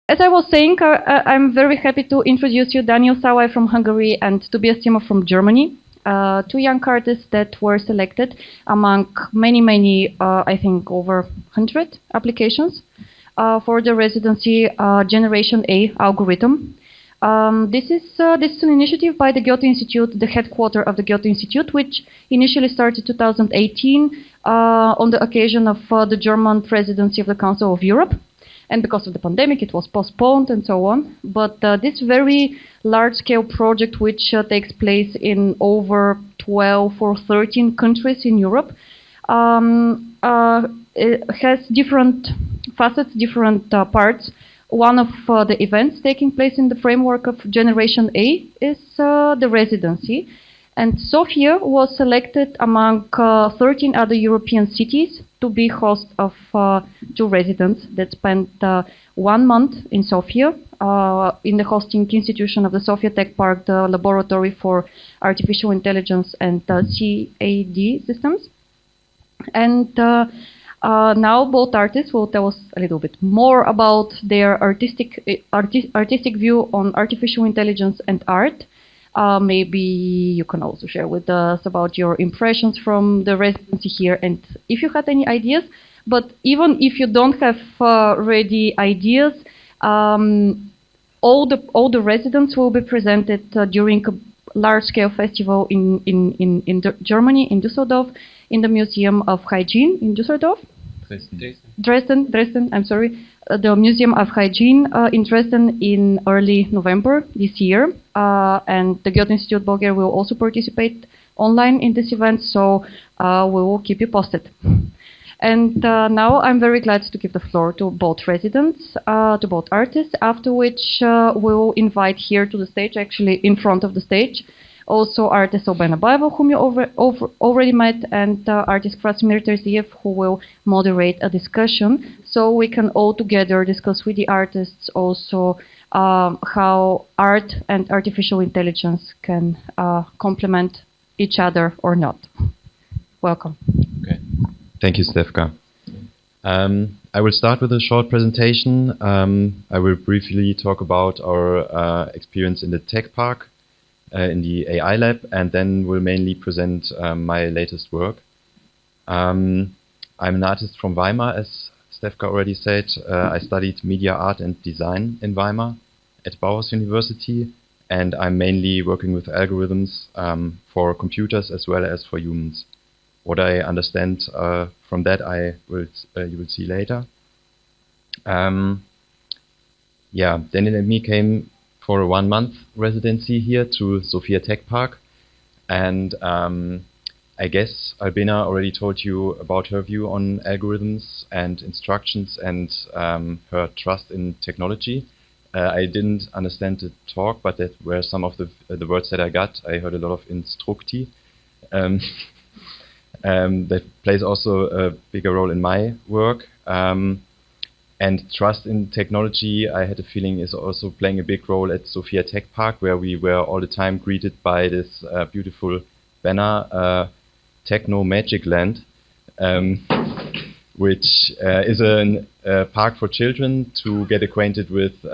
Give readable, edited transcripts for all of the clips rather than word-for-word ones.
As I was saying, I'm very happy to introduce you Daniel Szalai from Hungary and Tobias Zimmer from Germany, two young artists that were selected among many, I think over 100 applications for the residency Generation A algorithm. This is an initiative by the Goethe-Institut, the headquarters of the Goethe-Institut, which initially started 2018 on the occasion of the German presidency of the Council of Europe. And because of the pandemic, it was postponed and so on. But this very large-scale project, which takes place in over 12 or 13 countries in Europe, it has different facets, different parts. One of the events taking place in the framework of Generation A is the residency. And Sofia was selected among 13 other European cities to be host of two residents that spent 1 month in Sofia in the hosting institution of the Sofia Tech Park, the Laboratory for Artificial Intelligence and CAD systems. And now both artists will tell us a little bit more about their artistic view on artificial intelligence and art. Maybe you can also share with us about your impressions from the residency here and if you had any ideas. But even if you don't have ready ideas, all the residents will be presented during a large-scale festival in Germany, in Düsseldorf, in the Museum of Hygiene in Düsseldorf. Dresden, I'm sorry. The Museum of Hygiene in Dresden in early November this year. And the Goethe-Institut Bulgaria will also participate online in this event, so we will keep you posted. And now I'm very glad to give the floor to both residents, to both artists, after which we'll invite here to the stage, actually in front of the stage, also artist Albena Baeva, whom you already met, and artist Krassimir Terziev, who will moderate a discussion, so we can all together discuss with the artists also how art and artificial intelligence can complement each other or not. Welcome. Okay. Thank you, Stefka. I will start with a short presentation. I will briefly talk about our experience in the Tech Park, in the AI lab, and then will mainly present my latest work. I'm an artist from Weimar, as Stefka already said. I studied media art and design in Weimar at Bauhaus University, and I'm mainly working with algorithms for computers as well as for humans. What I understand from that you will see later. Yeah, Daniel and me came for a 1-month residency here to Sofia Tech Park, and I guess Albena already told you about her view on algorithms and instructions and her trust in technology. I didn't understand the talk, but that were some of the words that I got. I heard a lot of instructi. That plays also a bigger role in my work. And trust in technology, I had a feeling, is also playing a big role at Sofia Tech Park, where we were all the time greeted by this beautiful banner, Techno Magic Land, which is a park for children to get acquainted with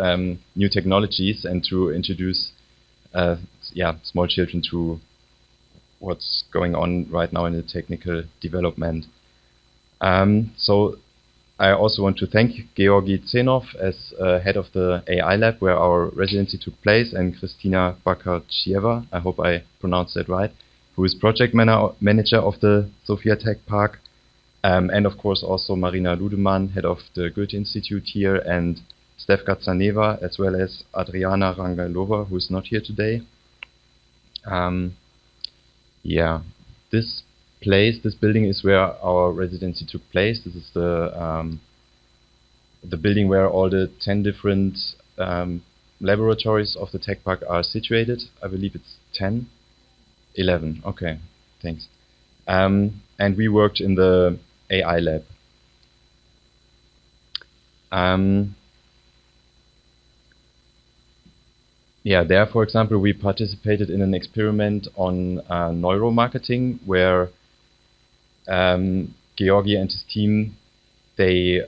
new technologies and to introduce small children to what's going on right now in the technical development. So I also want to thank Georgi Tsenov as head of the AI lab where our residency took place, and Kristina Bakarchieva, I hope I pronounced that right, who is project manager of the Sofia Tech Park, and of course also Marina Ludemann, head of the Goethe-Institut here, and Stefka Tsaneva, as well as Adriana Rangailova, who is not here today. Yeah, this building is where our residency took place. This is the building where all the 10 different laboratories of the Tech Park are situated. I believe it's 10, 11. Okay, thanks. And we worked in the AI lab. Yeah, there, for example, we participated in an experiment on neuromarketing, where Georgi and his team, they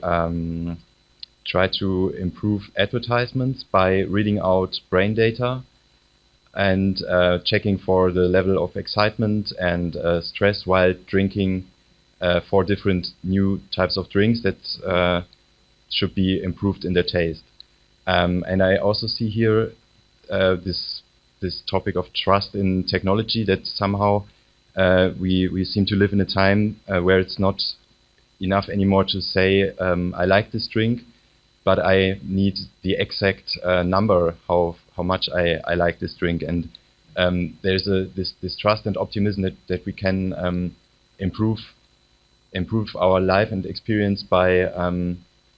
try to improve advertisements by reading out brain data and checking for the level of excitement and stress while drinking 4 different new types of drinks that should be improved in their taste. And I also see here this topic of trust in technology, that somehow we seem to live in a time where it's not enough anymore to say I like this drink, but I need the exact number how much I like this drink. And there's this trust and optimism that we can improve our life and experience by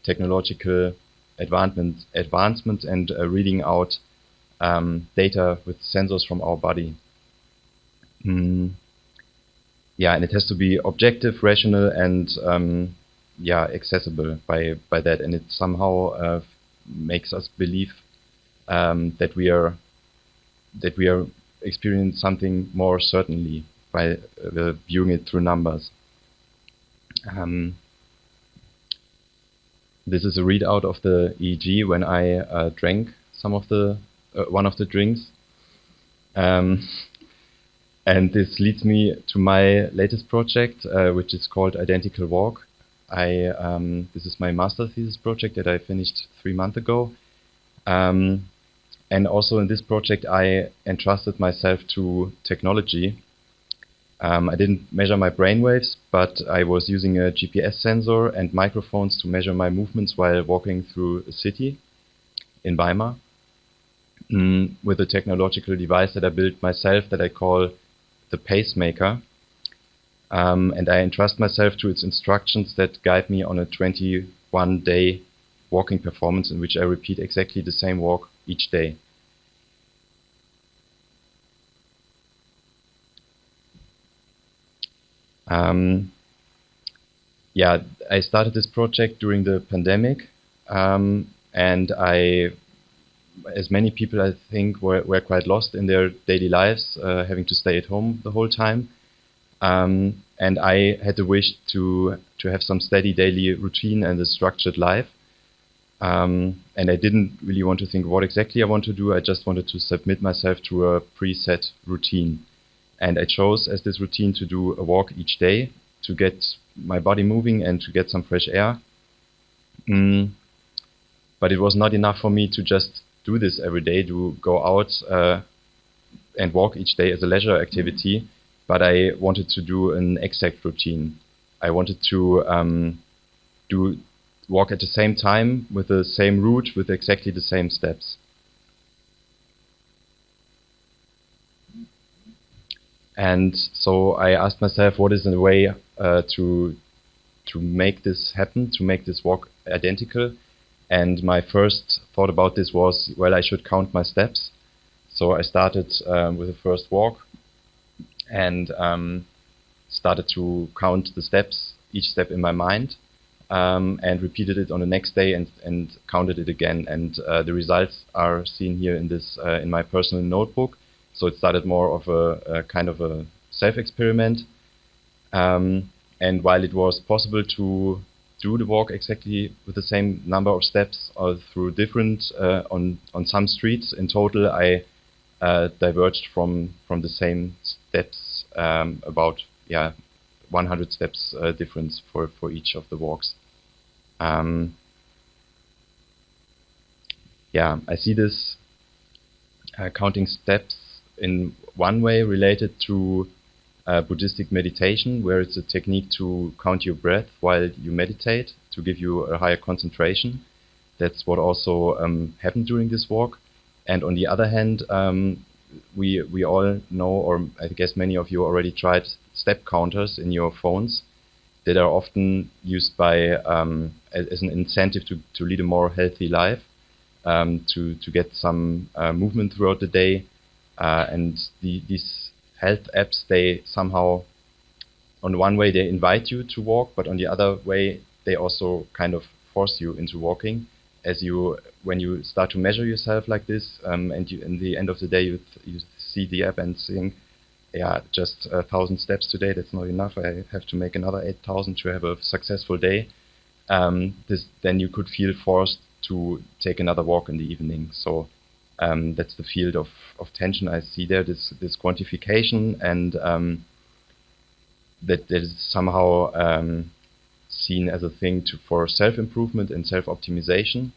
technological advancements and reading out data with sensors from our body. Yeah, and it has to be objective, rational, and accessible by that, and it somehow makes us believe that we are experiencing something more certainly by viewing it through numbers. This is a readout of the EEG when I drank some of the one of the drinks, and this leads me to my latest project, which is called Identical Walk. This is my master thesis project that I finished 3 months ago, and also in this project I entrusted myself to technology. I didn't measure my brainwaves, but I was using a GPS sensor and microphones to measure my movements while walking through a city in Weimar, with a technological device that I built myself that I call the pacemaker. And I entrust myself to its instructions that guide me on a 21-day walking performance in which I repeat exactly the same walk each day. I started this project during the pandemic, and as many people I think were quite lost in their daily lives, having to stay at home the whole time. And I had the wish to have some steady daily routine and a structured life. And I didn't really want to think what exactly I want to do. I just wanted to submit myself to a preset routine. And I chose as this routine to do a walk each day to get my body moving and to get some fresh air. But it was not enough for me to just do this every day, to go out and walk each day as a leisure activity. But I wanted to do an exact routine. I wanted to walk at the same time with the same route with exactly the same steps. And so I asked myself, what is the way to make this happen, to make this walk identical? And my first thought about this was, well, I should count my steps. So I started with the first walk and started to count the steps, each step in my mind, and repeated it on the next day and counted it again. And the results are seen here in this in my personal notebook. So it started more of a kind of a self-experiment. And while it was possible to do the walk exactly with the same number of steps or through different on some streets, in total I diverged from the same steps, about 100 steps difference for each of the walks. I see this counting steps in one way related to Buddhistic meditation, where it's a technique to count your breath while you meditate to give you a higher concentration. That's what also happened during this walk. And on the other hand, we all know, or I guess many of you already tried step counters in your phones that are often used by as an incentive to lead a more healthy life, to get some movement throughout the day. And these health apps, they somehow, on one way, they invite you to walk, but on the other way, they also kind of force you into walking. When you start to measure yourself like this, and in the end of the day, you see the app and think, just 1,000 steps today, that's not enough. I have to make another 8,000 to have a successful day. then you could feel forced to take another walk in the evening. So that's the field of tension I see there, this quantification, and that is somehow seen as a thing for self-improvement and self-optimization,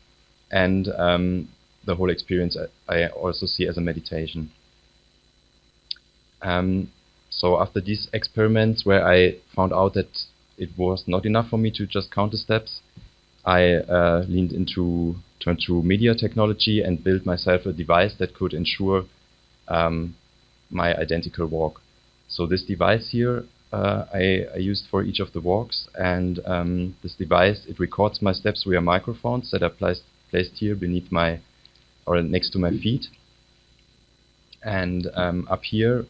and the whole experience I also see as a meditation. So after these experiments, where I found out that it was not enough for me to just count the steps, I turned to media technology and built myself a device that could ensure my identical walk. So this device here I used for each of the walks, and this device, it records my steps via microphones that are placed here beneath or next to my feet. And up here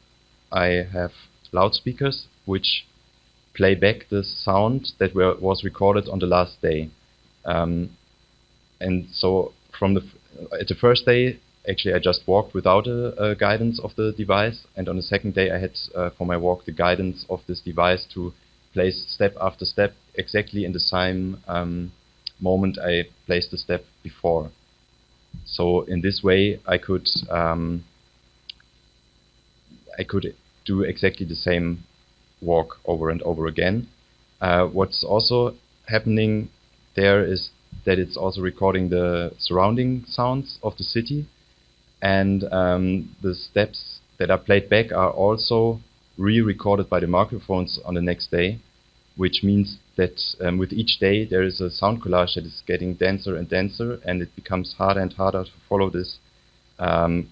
I have loudspeakers which play back the sound that was recorded on the last day. And so at the first day, actually I just walked without a guidance of the device, and on the second day I had for my walk the guidance of this device to place step after step exactly in the same moment I placed the step before. So in this way I could do exactly the same walk over and over again. What's also happening there is that it's also recording the surrounding sounds of the city, and the steps that are played back are also re-recorded by the microphones on the next day, which means that with each day there is a sound collage that is getting denser and denser, and it becomes harder and harder to follow this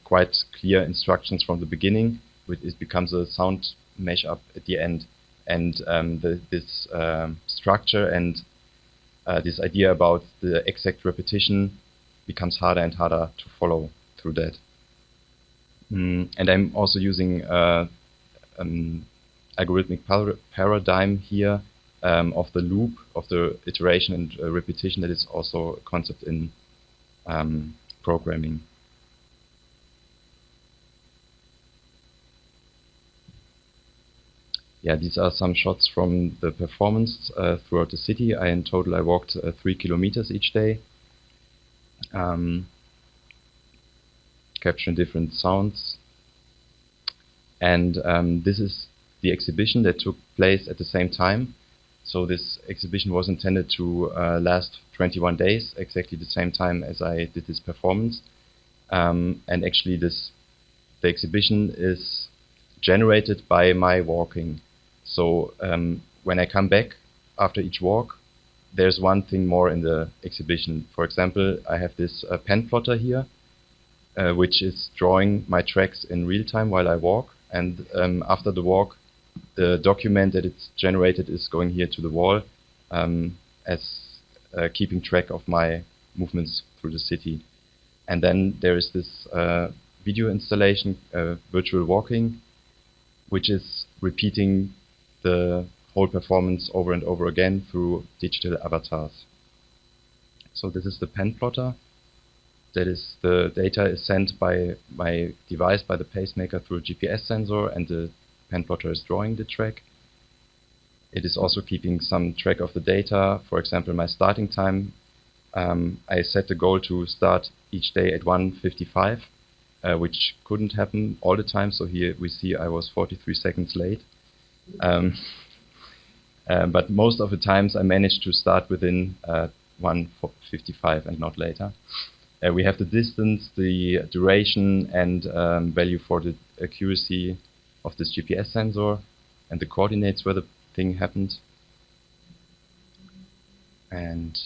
quite clear instructions from the beginning. It becomes a sound mashup at the end, and this structure and this idea about the exact repetition becomes harder and harder to follow through that. And I'm also using algorithmic paradigm here of the loop, of the iteration and repetition that is also a concept in programming. Yeah, these are some shots from the performance throughout the city. In total I walked 3 kilometers each day, capturing different sounds. And this is the exhibition that took place at the same time. So this exhibition was intended to last 21 days, exactly the same time as I did this performance. And actually the exhibition is generated by my walking. So when I come back after each walk, there's one thing more in the exhibition. For example, I have this pen plotter here, which is drawing my tracks in real time while I walk. And after the walk, the document that it's generated is going here to the wall as keeping track of my movements through the city. And then there is this video installation, virtual walking, which is repeating the whole performance over and over again through digital avatars. So this is the pen plotter. That is, the data is sent by my device, by the pacemaker, through a GPS sensor, and the pen plotter is drawing the track. It is also keeping some track of the data. For example, my starting time. I set the goal to start each day at 1:55, which couldn't happen all the time. So here we see I was 43 seconds late. But most of the times I managed to start within 1:55 and not later. We have the distance, the duration, and value for the accuracy of this GPS sensor, and the coordinates where the thing happened. And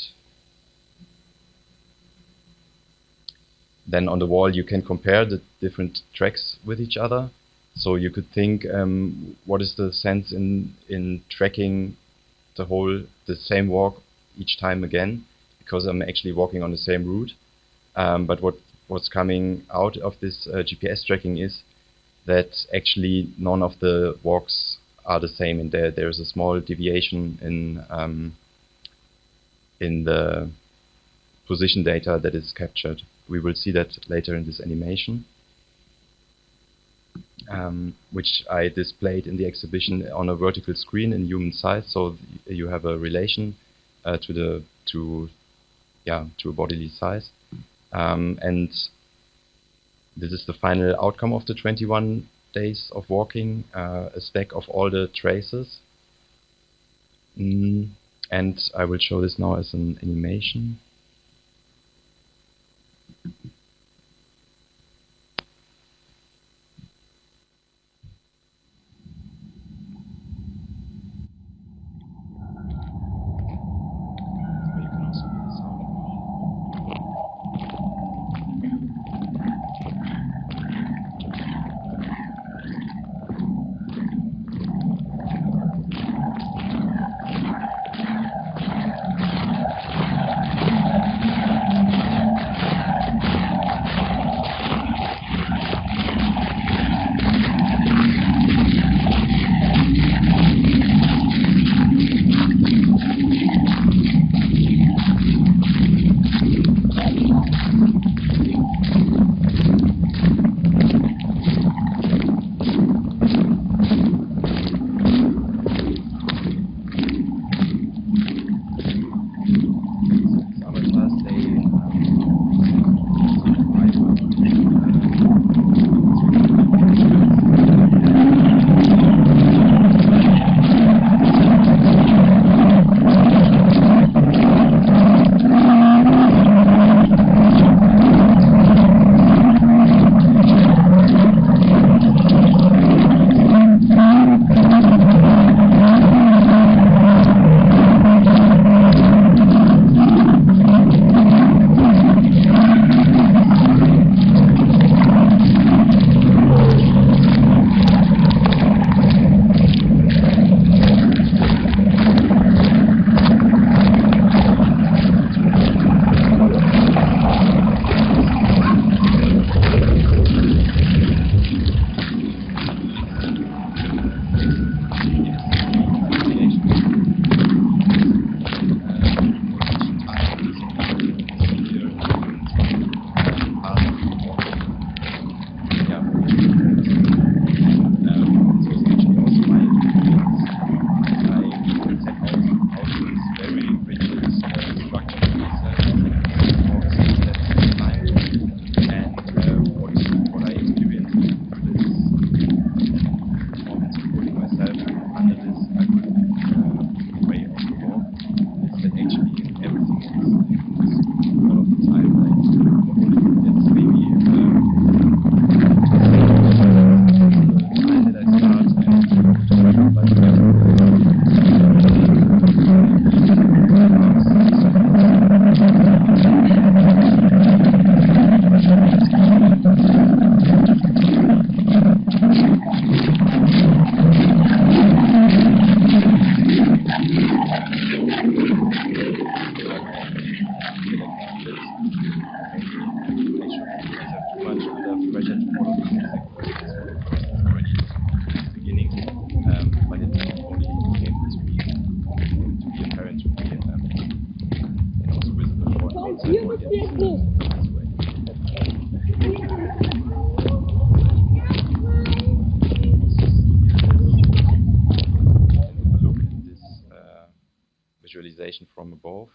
then on the wall you can compare the different tracks with each other. So you could think, what is the sense in tracking the same walk each time again, because I'm actually walking on the same route. But what's coming out of this GPS tracking is that actually none of the walks are the same, and there's a small deviation in the position data that is captured. We will see that later in this animation, which I displayed in the exhibition on a vertical screen in human size. So you have a relation to a bodily size. And this is the final outcome of the 21 days of walking, a stack of all the traces. And I will show this now as an animation. Visualization from above.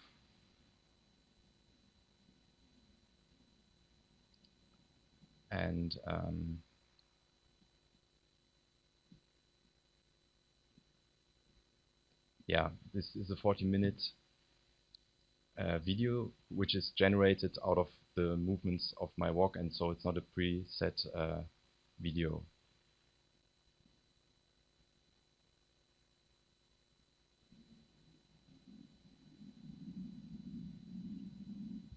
And yeah, this is a 40-minute video which is generated out of the movements of my walk, and so it's not a preset video.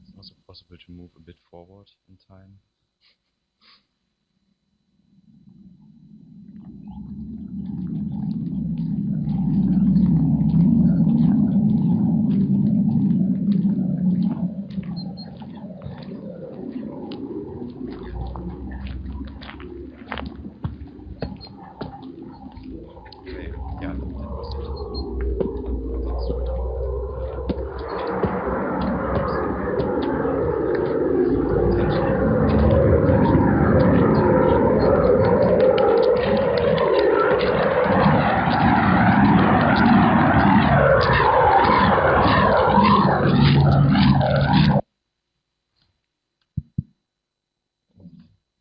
It's also possible to move a bit forward in time. Attention.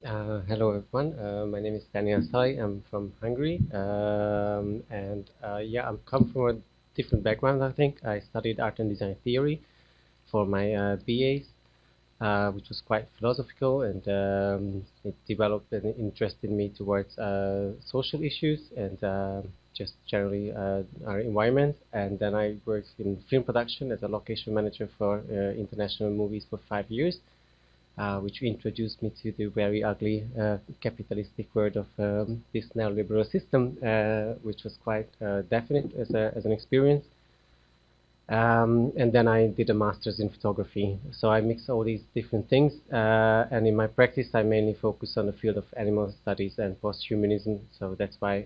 Hello everyone, my name is Daniel Szalai, I'm from Hungary, yeah, I'm come from a different background. I think I studied art and design theory for my BAs, which was quite philosophical, and it developed an interest in me towards social issues and just generally our environment. And then I worked in film production as a location manager for international movies for 5 years. Which introduced me to the very ugly capitalistic world of this neoliberal system, which was quite definite as an experience. And then I did a master's in photography. So I mix all these different things. And in my practice, I mainly focus on the field of animal studies and posthumanism. So that's why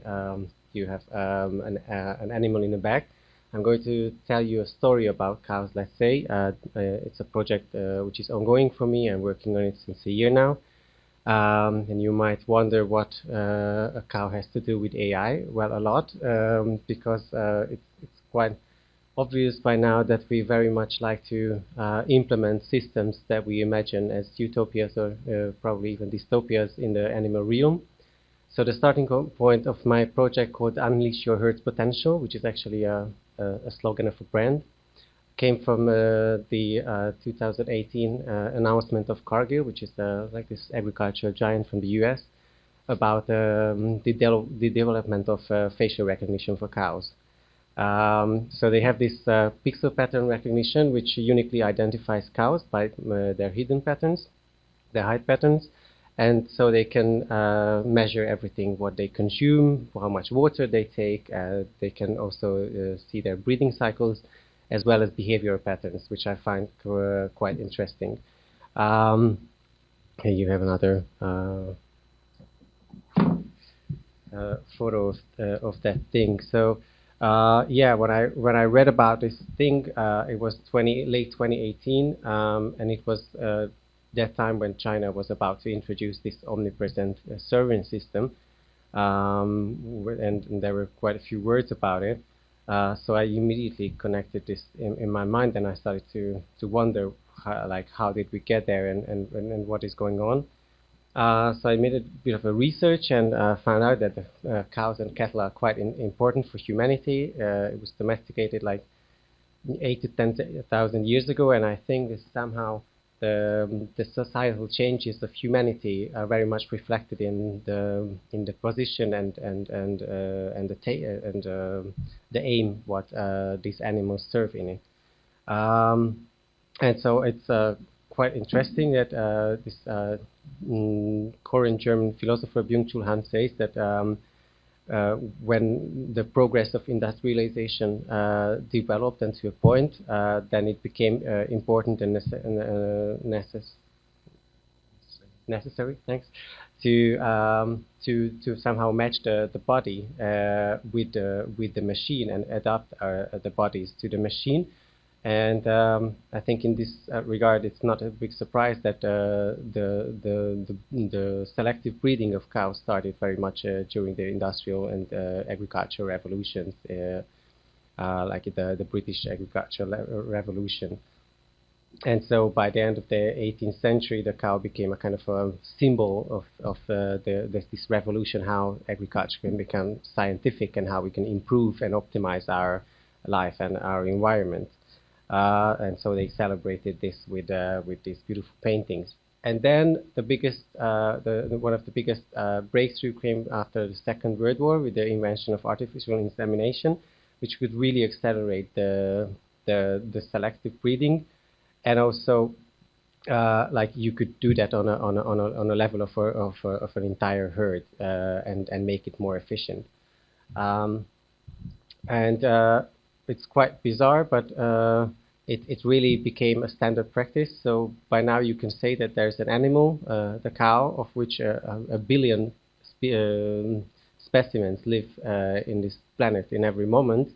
you have an animal in the back. I'm going to tell you a story about cows, let's say. It's a project which is ongoing for me. I'm working on it since a year now. And you might wonder what a cow has to do with AI. Well, a lot, because it's quite obvious by now that we very much like to implement systems that we imagine as utopias or probably even dystopias in the animal realm. So the starting point of my project called Unleash Your Herd's Potential, which is actually a slogan of a brand, came from the 2018 announcement of Cargill, which is like this agricultural giant from the US, about the development of facial recognition for cows. So they have this pixel pattern recognition, which uniquely identifies cows by their hidden patterns, their height patterns. And so they can measure everything, what they consume, how much water they take. They can also see their breathing cycles, as well as behavioral patterns, which I find quite interesting. Here you have another photo of that thing. So yeah, when I read about this thing, it was late 2018, and it was that time when China was about to introduce this omnipresent surveillance system, and there were quite a few words about it. So I immediately connected this in my mind, and I started to wonder how did we get there and what is going on. So I made a bit of a research and found out that cows and cattle are quite important for humanity. It was domesticated like 8 to 10,000 years ago, and I think this somehow the societal changes of humanity are very much reflected in the position and the aim what these animals serve in it. And so it's quite interesting that this Korean German philosopher Byung-Chul Han says that when the progress of industrialization developed and to a point, then it became important and necessary, thanks, to somehow match the body with the machine and adapt the bodies to the machine. And I think in this regard, it's not a big surprise that the selective breeding of cows started very much during the industrial and agricultural revolutions, like the British agricultural revolution. And so by the end of the 18th century, the cow became a kind of a symbol of this revolution, how agriculture can become scientific and how we can improve and optimize our life and our environment. And so they celebrated this with these beautiful paintings. And then the biggest, one of the biggest breakthrough came after the Second World War with the invention of artificial insemination, which could really accelerate the selective breeding, and also like you could do that on a level of an entire herd and make it more efficient. It's quite bizarre, but it really became a standard practice. So by now you can say that there's an animal, the cow, of which a billion specimens live in this planet in every moment.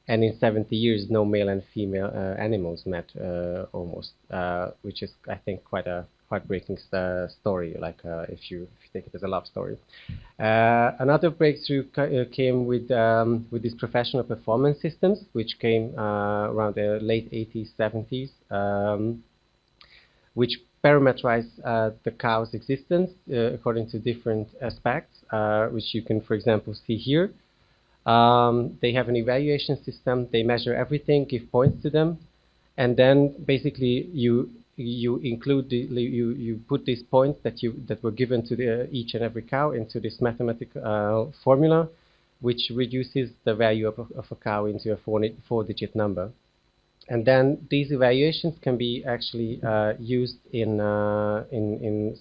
And in 70 years, no male and female animals met almost, which is, I think, quite a heartbreaking story, like if you take it as a love story. Another breakthrough came with these professional performance systems, which came around the late 80s, 70s, which parameterize the cow's existence according to different aspects, which you can, for example, see here. They have an evaluation system. They measure everything, give points to them, and then basically you include you put these points that were given to each and every cow into this mathematical formula, which reduces the value of a cow into a four-digit number. And then these evaluations can be actually used in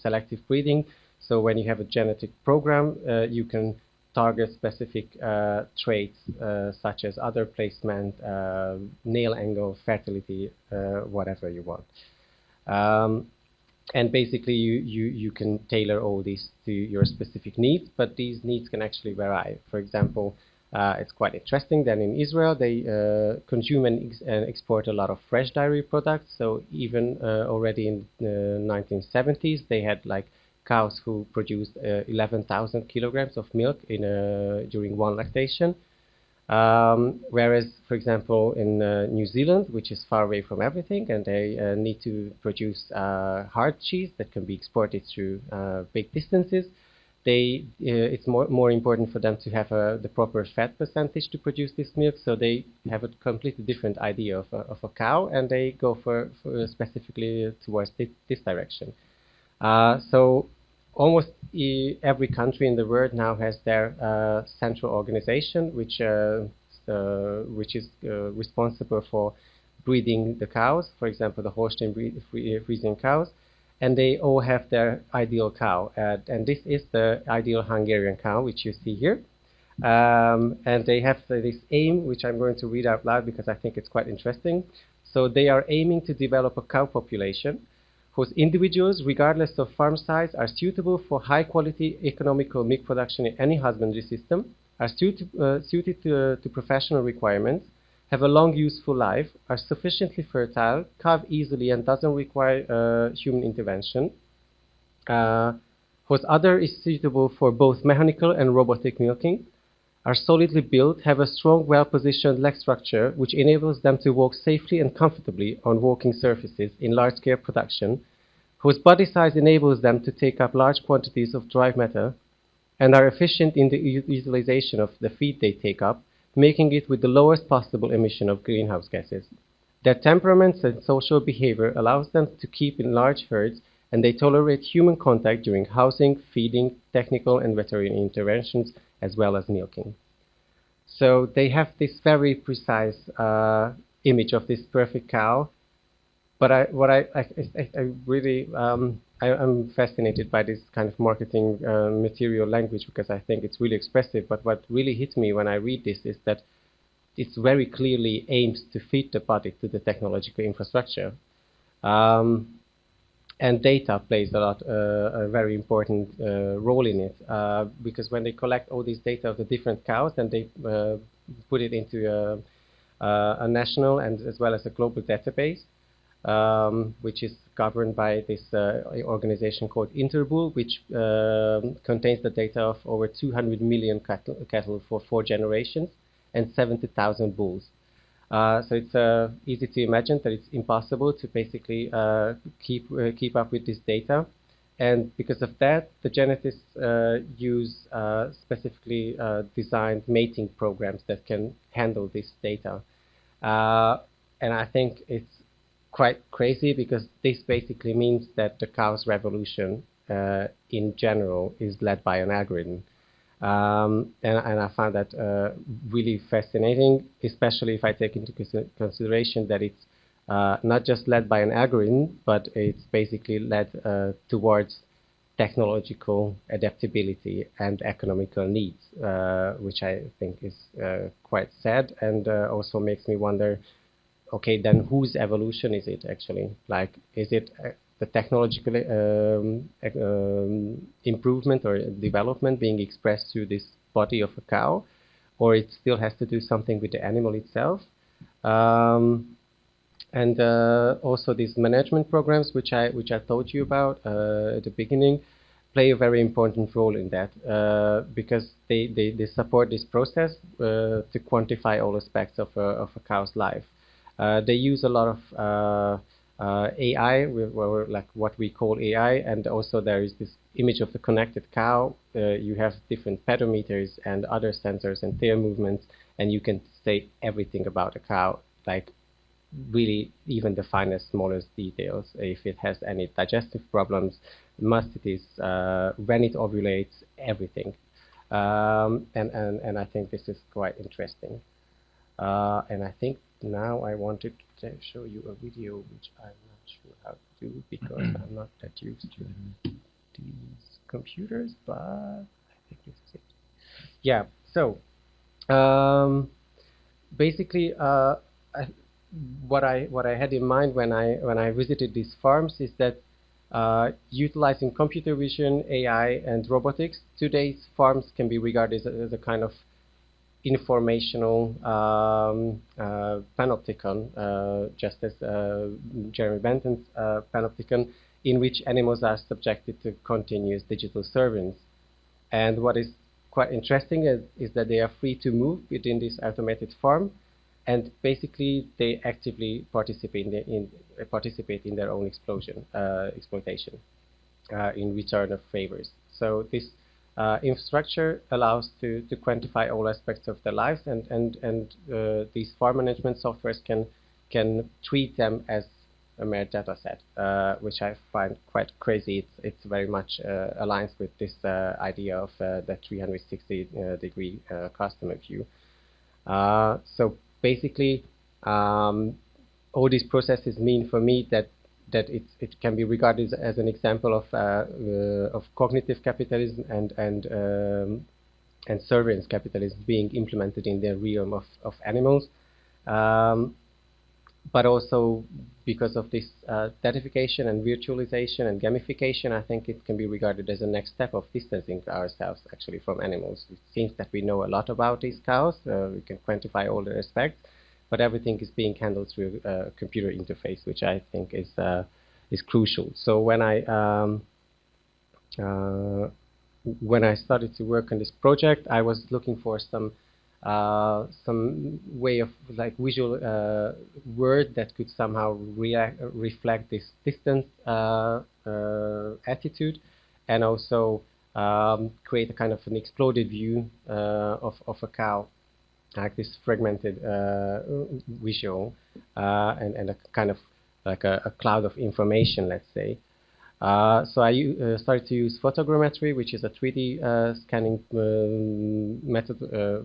selective breeding. So when you have a genetic program, you can target specific traits such as udder placement, nail angle, fertility, whatever you want. And basically you can tailor all these to your specific needs, but these needs can actually vary. For example, it's quite interesting that in Israel they consume and export a lot of fresh dairy products. So even already in the 1970s, they had like cows who produced 11,000 kilograms of milk during one lactation. Whereas, for example, in New Zealand, which is far away from everything, and they need to produce hard cheese that can be exported through big distances, it's more important for them to have the proper fat percentage to produce this milk. So they have a completely different idea of a cow, and they go for specifically towards this direction. So almost every country in the world now has their central organization, which is responsible for breeding the cows. For example, the Holstein Friesian cows. And they all have their ideal cow. And this is the ideal Hungarian cow, which you see here. And they have this aim, which I'm going to read out loud because I think it's quite interesting. So they are aiming to develop a cow population whose individuals, regardless of farm size, are suitable for high-quality economical milk production in any husbandry system, are suited to professional requirements, have a long useful life, are sufficiently fertile, calve easily and doesn't require human intervention, whose udder is suitable for both mechanical and robotic milking, are solidly built, have a strong, well-positioned leg structure which enables them to walk safely and comfortably on walking surfaces in large-scale production, whose body size enables them to take up large quantities of dry matter, and are efficient in the utilization of the feed they take up, making it with the lowest possible emission of greenhouse gases. Their temperaments and social behavior allows them to keep in large herds, and they tolerate human contact during housing, feeding, technical and veterinary interventions, as well as milking. So they have this very precise image of this perfect cow. But I'm fascinated by this kind of marketing material language because I think it's really expressive. But what really hits me when I read this is that it very clearly aims to feed the body to the technological infrastructure. And data plays a very important role in it because when they collect all this data of the different cows, then they put it into a national and as well as a global database. Which is governed by this organization called Interbull, which contains the data of over 200 million cattle for 4 generations and 70,000 bulls. So it's easy to imagine that it's impossible to basically keep up with this data. And because of that, the geneticists use specifically designed mating programs that can handle this data. And I think it's quite crazy because this basically means that the cow's revolution in general is led by an algorithm. And I found that really fascinating, especially if I take into consideration that it's not just led by an algorithm, but it's basically led towards technological adaptability and economical needs, which I think is quite sad and also makes me wonder, okay, then whose evolution is it actually? Like, is it the technological improvement or development being expressed through this body of a cow, or it still has to do something with the animal itself? And also these management programs, which I told you about at the beginning, play a very important role in that because they support this process to quantify all aspects of a cow's life. They use a lot of AI, well, like what we call AI, and also there is this image of the connected cow. You have different pedometers and other sensors and tail movements, and you can say everything about a cow, like really even the finest, smallest details. If it has any digestive problems, must it is, when it ovulates, everything. And I think this is quite interesting. And I think now I wanted to show you a video which I'm not sure how to do because I'm not that used to these computers, but I think this is it. Yeah, so basically what I had in mind when I visited these farms is that utilizing computer vision, AI, and robotics, today's farms can be regarded as a kind of informational panopticon, just as Jeremy Bentham's panopticon, in which animals are subjected to continuous digital surveillance. And what is quite interesting is that they are free to move within this automated farm, and basically they actively participate in their own exploitation in return of favors. So this infrastructure allows to quantify all aspects of their lives, and these farm management softwares can treat them as a mere data set, which I find quite crazy. It's very much aligns with this idea of the 360-degree customer view. So basically, all these processes mean for me that it can be regarded as an example of cognitive capitalism and surveillance capitalism being implemented in the realm of animals, but also because of this datification and virtualization and gamification, I think it can be regarded as a next step of distancing ourselves actually from animals. It seems that we know a lot about these cows, we can quantify all the aspects, but everything is being handled through a computer interface, which I think is crucial. So when I started to work on this project, I was looking for some way of like visual word that could somehow reflect this distance attitude, and also create a kind of an exploded view of a cow, like this fragmented visual, and a kind of like a cloud of information, let's say. So I started to use photogrammetry, which is a 3D scanning method,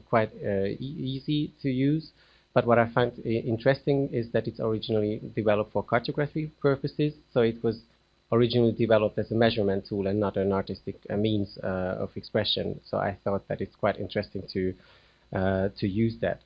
quite easy to use. But what I find interesting is that it's originally developed for cartography purposes. So it was originally developed as a measurement tool and not an artistic means of expression. So I thought that it's quite interesting to use that.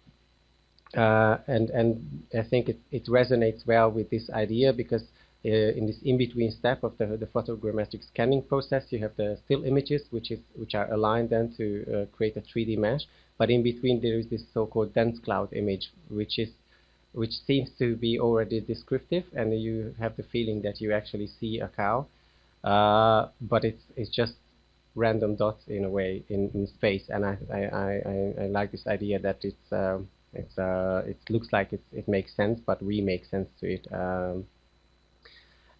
And I think it resonates well with this idea, because in this in-between step of the photogrammetric scanning process, you have the still images, which are aligned then to create a 3D mesh. But in between, there is this so-called dense cloud image, which seems to be already descriptive, and you have the feeling that you actually see a cow, but it's just random dots in a way in space. And I like this idea that it looks like it makes sense, but we make sense to it.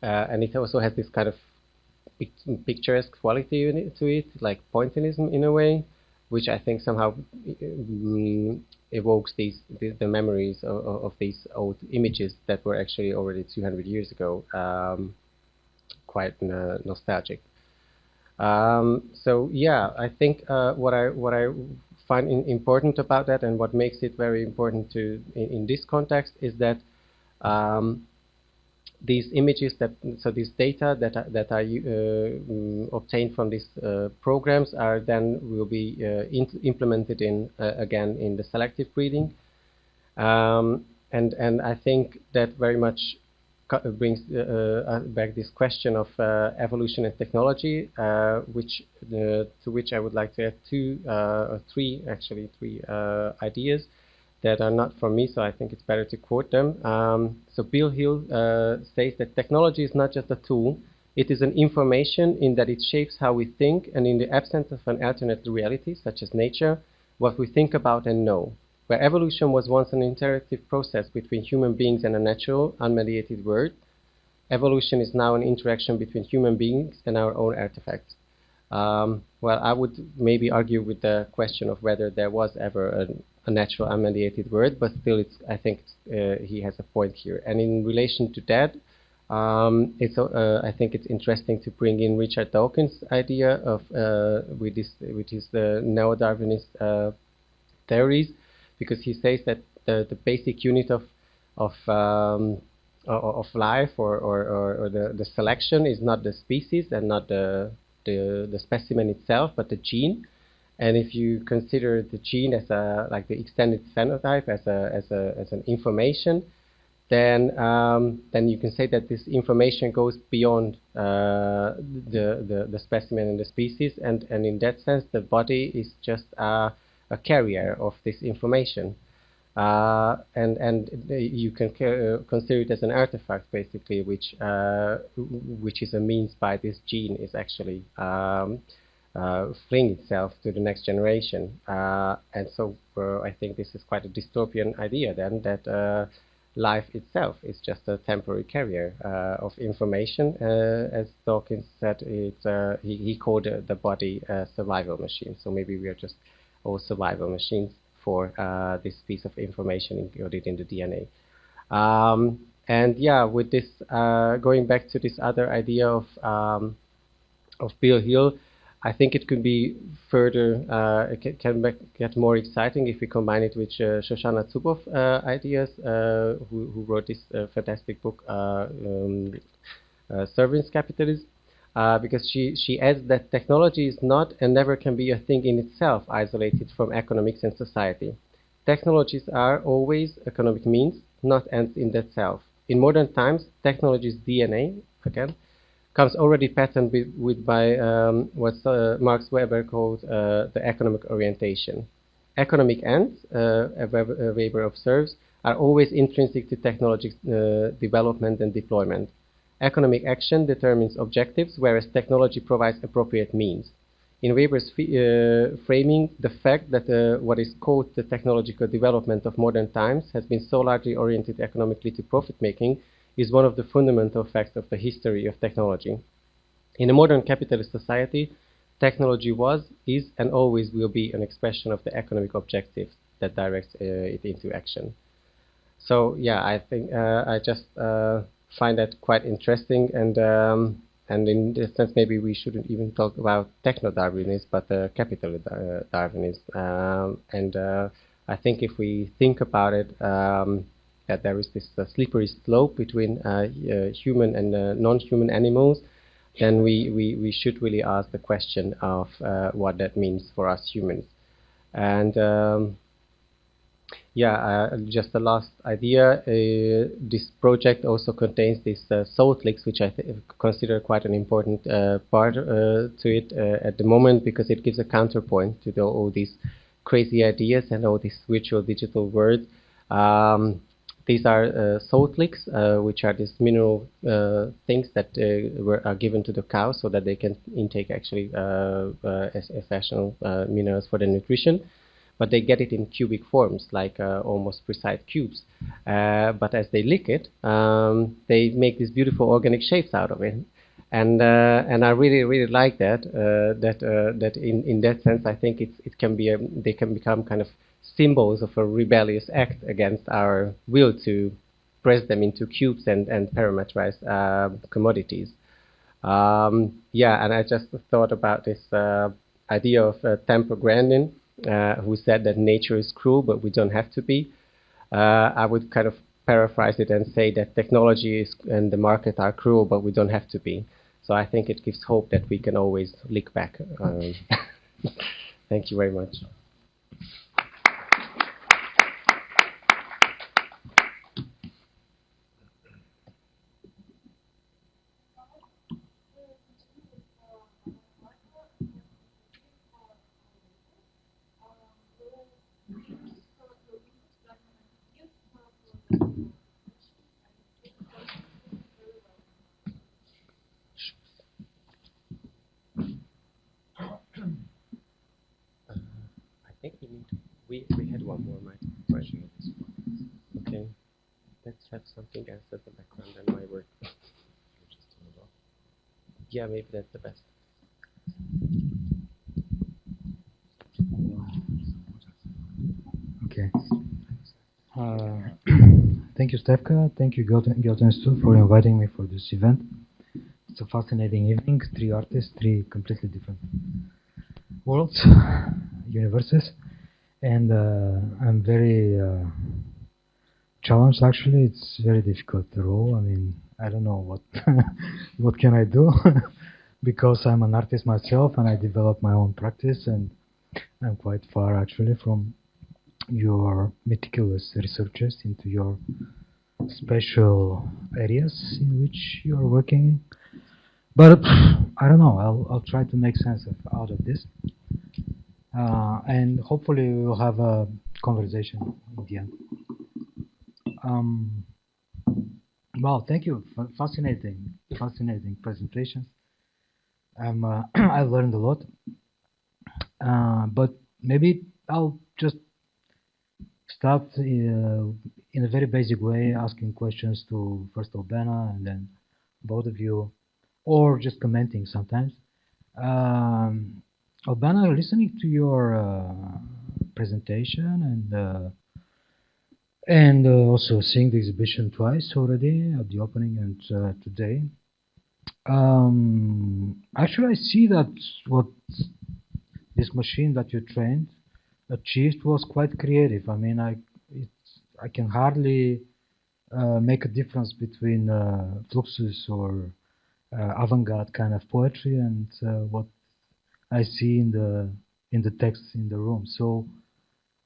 And it also has this kind of picturesque quality to it, like pointillism in a way, which I think somehow evokes the memories of these old images that were actually already 200 years ago, quite nostalgic. So yeah, I think what I find important about that, and what makes it very important in this context, is that these images this data that are obtained from these programs will be implemented again in the selective breeding, and I think that very much brings back this question of evolution and technology, to which I would like to add three ideas that are not from me, so I think it's better to quote them. So Bill Hill says that technology is not just a tool, it is an information in that it shapes how we think, and in the absence of an alternate reality, such as nature, what we think about and know. Where evolution was once an interactive process between human beings and a natural, unmediated world, evolution is now an interaction between human beings and our own artifacts. Well, I would maybe argue with the question of whether there was ever a natural unmediated word, but still, I think he has a point here. And in relation to that, I think it's interesting to bring in Richard Dawkins' idea of with his neo-Darwinist theories, because he says that the basic unit of life or the selection is not the species and not the specimen itself, but the gene. And if you consider the gene as like the extended phenotype as an information, then you can say that this information goes beyond the specimen and the species, and in that sense, the body is just a carrier of this information. And you can consider it as an artifact, basically, which is a means by this gene is actually fling itself to the next generation. And so I think this is quite a dystopian idea then, that life itself is just a temporary carrier of information. As Dawkins said, he called the body a survival machine. So maybe we are just all survival machines for this piece of information encoded in the DNA. And yeah, with this, going back to this other idea of Bill Hill, I think it could be further, it can get more exciting if we combine it with Shoshana Zuboff's ideas, who wrote this fantastic book, Servants Capitalism, because she adds that technology is not and never can be a thing in itself isolated from economics and society. Technologies are always economic means, not ends in themselves. In modern times, technology's DNA, again, comes already patterned by what Max Weber called the economic orientation. Economic ends, Weber observes, are always intrinsic to technology development and deployment. Economic action determines objectives, whereas technology provides appropriate means. In Weber's framing, the fact that what is called the technological development of modern times has been so largely oriented economically to profit-making is one of the fundamental facts of the history of technology. In a modern capitalist society, technology was, is, and always will be an expression of the economic objectives that directs it into action. So yeah, I think I just find that quite interesting, and in this sense, maybe we shouldn't even talk about techno-Darwinism, but capitalist Darwinism. And I think if we think about it, that there is this slippery slope between human and non-human animals, then we should really ask the question of what that means for us humans. And yeah, just the last idea, this project also contains these salt licks, which I consider quite an important part to it at the moment, because it gives a counterpoint to all these crazy ideas and all these virtual digital words. These are salt licks, which are these mineral things that are given to the cow so that they can intake actually essential minerals for their nutrition. But they get it in cubic forms, like almost precise cubes. But as they lick it, they make these beautiful organic shapes out of it. And I really like that. That in that sense, I think it can be they can become kind of symbols of a rebellious act against our will to press them into cubes and parameterize commodities. Yeah, and I just thought about this idea of Temple Grandin, who said that nature is cruel, but we don't have to be. I would kind of paraphrase it and say that technology and the market are cruel, but we don't have to be. So I think it gives hope that we can always lick back. Thank you very much. I think we had one more, right? Okay, let's have something else as a background than my work. Yeah, maybe that's the best. Okay. Thank you, Stefka. Thank you, Goethe-Institut, for inviting me for this event. It's a fascinating evening. 3 artists, 3 completely different worlds, universes, and I'm very challenged. Actually, it's very difficult role. I mean, I don't know what what can I do because I'm an artist myself and I develop my own practice, and I'm quite far actually from your meticulous researches into your special areas in which you are working. But I don't know. I'll try to make sense out of this, and hopefully we'll have a conversation in the end. Well, thank you. Fascinating presentations. I learned a lot, but maybe I'll just start in a very basic way, asking questions to first Albena and then both of you, or just commenting sometimes. Albena, listening to your presentation and also seeing the exhibition twice already at the opening and today. Actually, I see that what this machine that you trained achieved was quite creative. I mean, I can hardly make a difference between fluxus or avant-garde kind of poetry and what I see in the texts in the room. So,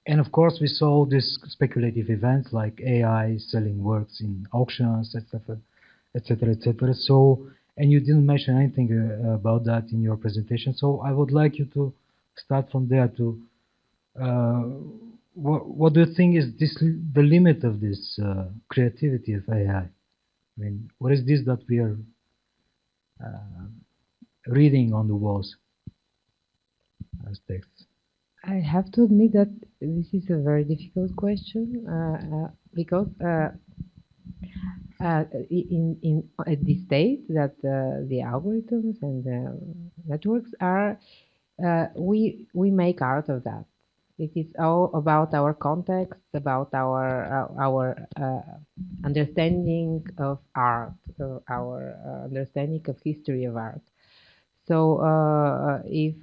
and of course, we saw these speculative events like AI selling works in auctions, etc., etc., etc. So, and you didn't mention anything about that in your presentation. So, I would like you to start from there to what do you think is the limit of this creativity of AI? I mean, what is this that we are reading on the walls as texts? I have to admit that this is a very difficult question because in at this stage that the algorithms and the networks are we make art of that. It is all about our context, about our understanding of art, our understanding of history of art. So if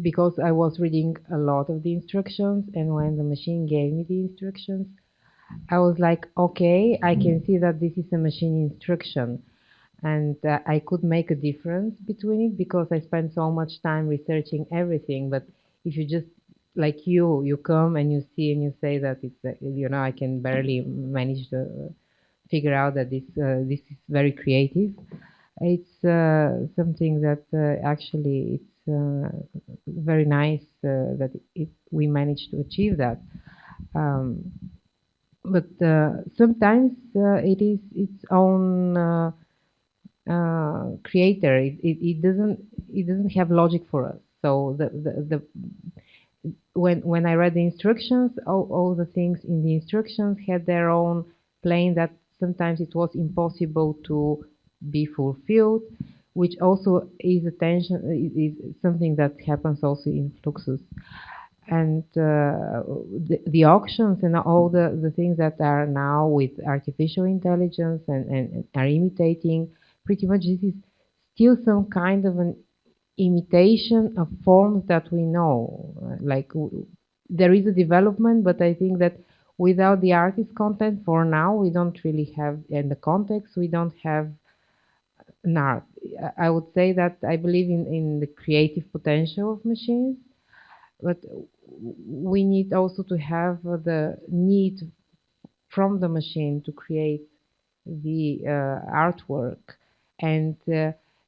because I was reading a lot of the instructions, and when the machine gave me the instructions, I was like, okay, I can see that this is a machine instruction, and I could make a difference between it because I spent so much time researching everything. But if you just like you come and you see and you say that it's you know, I can barely manage to figure out that this is very creative. It's something that actually it's very nice that we managed to achieve that. But sometimes it is its own creator. It doesn't have logic for us. So when I read the instructions, all the things in the instructions had their own plane that sometimes it was impossible to be fulfilled, which also is is something that happens also in Fluxus. And the auctions and all the things that are now with artificial intelligence and are imitating, pretty much this is still some kind of an imitation of forms that we know. Like there is a development, but I think that without the artist content, for now, we don't really have, in the context, we don't have an art. I would say that I believe in the creative potential of machines, but we need also to have the need from the machine to create the artwork, and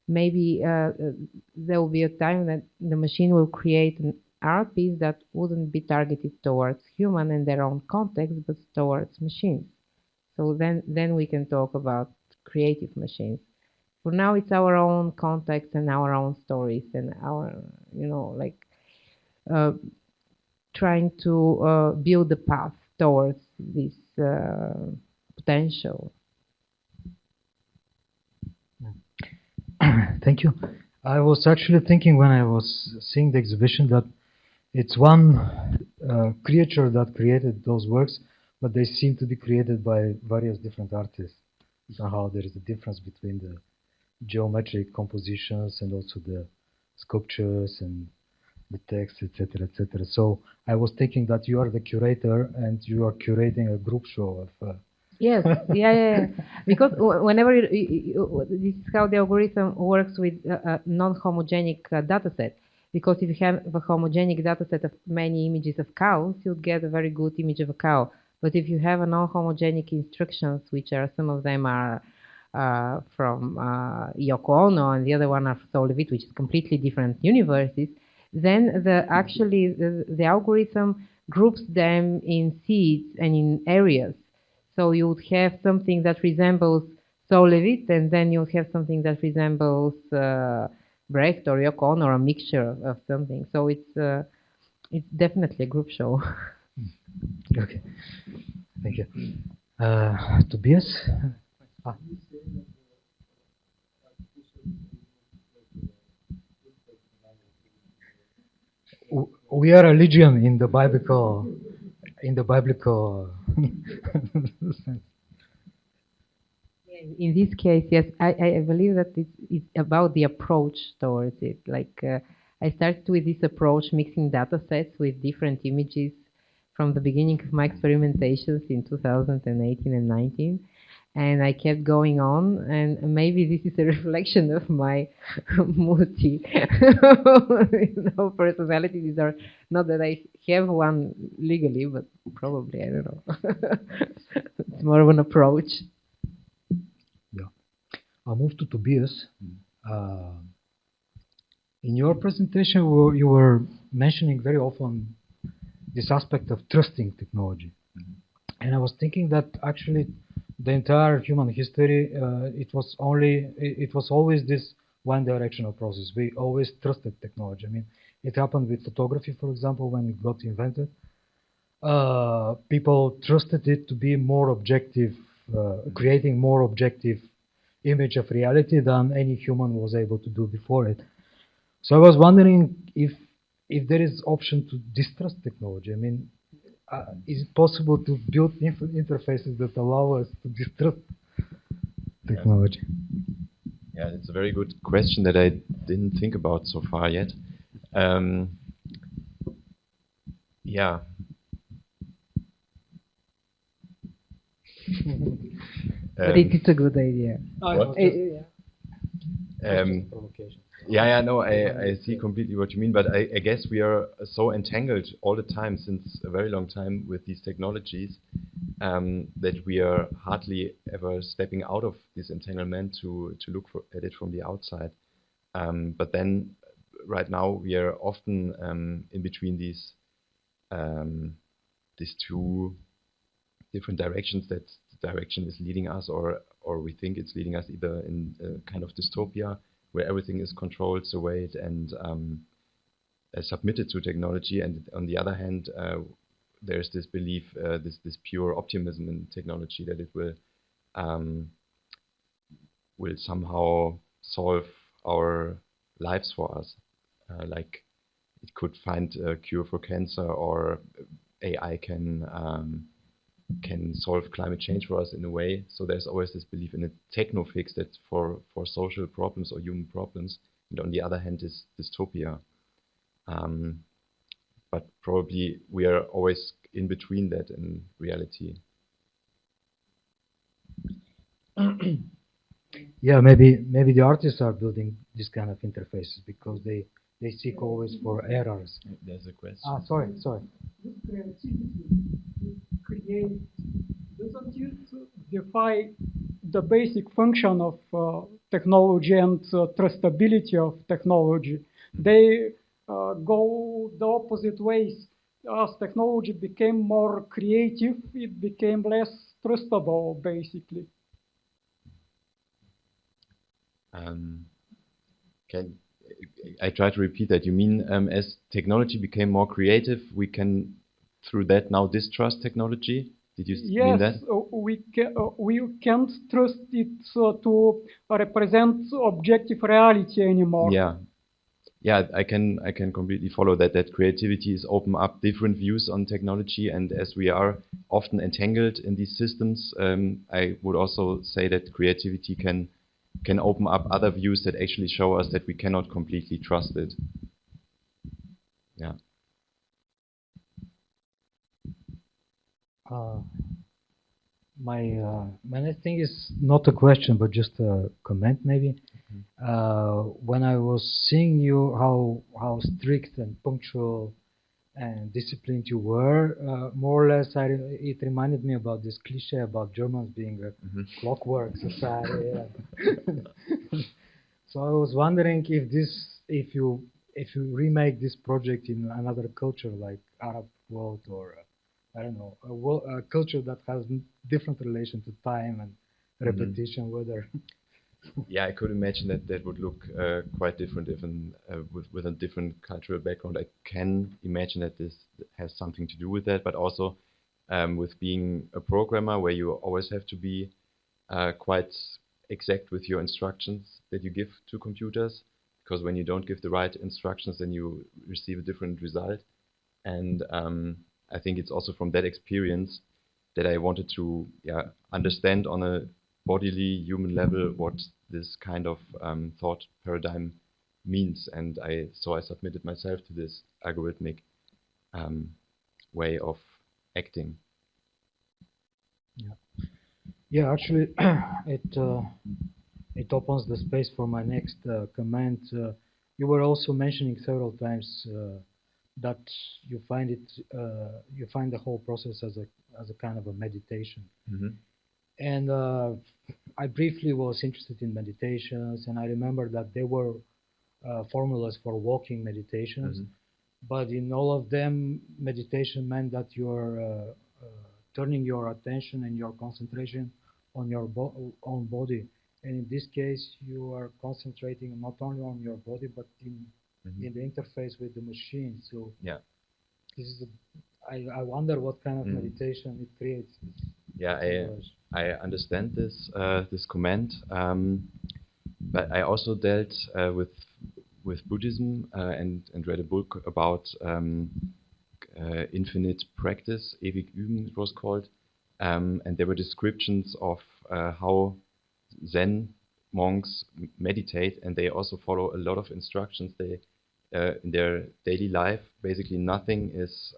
maybe there will be a time that the machine will create an art piece that wouldn't be targeted towards human and their own context, but towards machines. So then we can talk about creative machines. For now, it's our own context and our own stories and our, you know, like trying to build the path towards this potential. Thank you. I was actually thinking when I was seeing the exhibition that it's one creature that created those works, but they seem to be created by various different artists. Somehow there is a difference between the geometric compositions and also the sculptures and the text, etc., etc. So I was thinking that you are the curator and you are curating a group show of. Yes, yeah. Because whenever this is how the algorithm works with non-homogenic data set. Because if you have a homogenic data set of many images of cows, you'll get a very good image of a cow. But if you have a non-homogenic instructions, which are some of them are from Yoko Ono and the other one are Saul Levitt, which is completely different universes, then the algorithm groups them in seeds and in areas. So you would have something that resembles Saul Levitt, and then you'll have something that resembles Brecht or Yoko Ono, or a mixture of something. So it's definitely a group show. Okay, thank you. Tobias? We are a legion in the biblical sense. In this case, yes, I believe that it's about the approach towards it. Like I started with this approach, mixing data sets with different images from the beginning of my experimentations in 2018 and 19. And I kept going on, and maybe this is a reflection of my moody personality. These are not that I have one legally, but probably, I don't know. It's more of an approach. Yeah. I'll move to Tobias. In your presentation, you were mentioning very often this aspect of trusting technology. And I was thinking that actually the entire human history, it was always this one-directional process. We always trusted technology. I mean, it happened with photography, for example, when it got invented. People trusted it to be more objective, creating more objective image of reality than any human was able to do before it. So I was wondering if there is option to distrust technology. I mean, is it possible to build interfaces that allow us to distrust technology? Yeah, it's a very good question that I didn't think about so far yet. Yeah. But it is a good idea. Yeah, no, I see completely what you mean, but I guess we are so entangled all the time since a very long time with these technologies that we are hardly ever stepping out of this entanglement to look at it from the outside. But then right now we are often in between these two different directions, that the direction is leading us or we think it's leading us either in a kind of dystopia where everything is controlled, surveyed, and submitted to technology. And on the other hand, there's this belief, this pure optimism in technology that it will somehow solve our lives for us. Like it could find a cure for cancer, or AI can solve climate change for us in a way. So there's always this belief in a techno fix that for social problems or human problems, and on the other hand is dystopia. But probably we are always in between that in reality. Yeah, maybe the artists are building this kind of interfaces because they seek always for errors. There's a question. Sorry. This creativity create, doesn't it defy the basic function of technology and trustability of technology? They go the opposite ways. As technology became more creative, it became less trustable, basically. I try to repeat that. You mean as technology became more creative, we can through that now distrust technology? Did you mean that? Yes, we can't trust it to represent objective reality anymore. Yeah. Yeah, I can completely follow that creativity is open up different views on technology, and as we are often entangled in these systems, I would also say that creativity can open up other views that actually show us that we cannot completely trust it. Yeah. My next thing is not a question, but just a comment, maybe. When I was seeing you, how strict and punctual and disciplined you were, more or less, it reminded me about this cliche about Germans being a clockwork society. So I was wondering if you remake this project in another culture like Arab world or I don't know, a culture that has different relation to time and repetition, whether. Yeah, I could imagine that would look quite different even with a different cultural background. I can imagine that this has something to do with that, but also with being a programmer where you always have to be quite exact with your instructions that you give to computers, because when you don't give the right instructions, then you receive a different result. And I think it's also from that experience that I wanted to understand on a bodily human level what this kind of thought paradigm means, and so I submitted myself to this algorithmic way of acting. Yeah, actually, it opens the space for my next comment. You were also mentioning several times that you find the whole process as a kind of a meditation. And I briefly was interested in meditations, and I remember that there were formulas for walking meditations, but in all of them, meditation meant that you're turning your attention and your concentration on your own body. And in this case, you are concentrating not only on your body, but in the interface with the machine. So yeah, this is I wonder what kind of meditation it creates. Yeah, I understand this this comment, but I also dealt with Buddhism and read a book about infinite practice, ewig üben it was called, and there were descriptions of how Zen monks meditate, and they also follow a lot of instructions. They in their daily life, basically nothing is